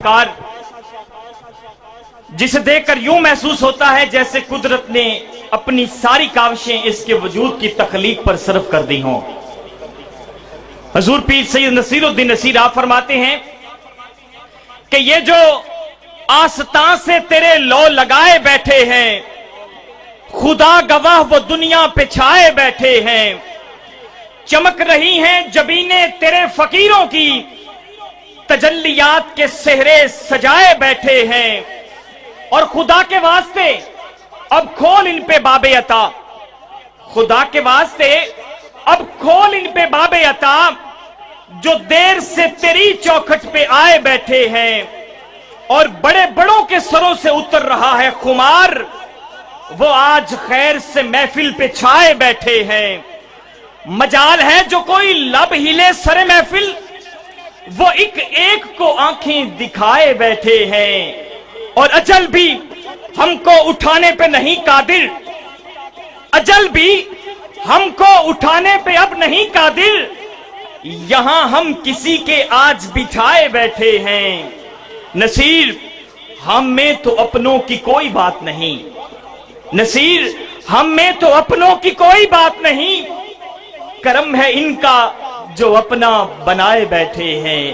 کار جسے دیکھ کر یوں محسوس ہوتا ہے جیسے قدرت نے اپنی ساری کاوشیں اس کے وجود کی تخلیق پر صرف کر دی ہوں۔ حضور پیر سید نصیر الدین نصیر آپ فرماتے ہیں کہ یہ جو آستان سے تیرے لو لگائے بیٹھے ہیں، خدا گواہ وہ دنیا پہ چھائے بیٹھے ہیں، چمک رہی ہیں جبینیں تیرے فقیروں کی، تجلیات کے سہرے سجائے بیٹھے ہیں، اور خدا کے واسطے اب کھول ان پہ باب عطا، خدا کے واسطے اب کھول ان پہ باب عطا، جو دیر سے تیری چوکھٹ پہ آئے بیٹھے ہیں، اور بڑے بڑوں کے سروں سے اتر رہا ہے خمار، وہ آج خیر سے محفل پہ چھائے بیٹھے ہیں۔ مجال ہے جو کوئی لب ہلے سر محفل، وہ ایک ایک کو آنکھیں دکھائے بیٹھے ہیں، اور اجل بھی ہم کو اٹھانے پہ نہیں قادر، اجل بھی ہم کو اٹھانے پہ اب نہیں قادر، یہاں ہم کسی کے آج بٹھائے بیٹھے ہیں۔ نصیر ہم میں تو اپنوں کی کوئی بات نہیں، نصیر ہم میں تو اپنوں کی کوئی بات نہیں، کرم ہے ان کا جو اپنا بنائے بیٹھے ہیں۔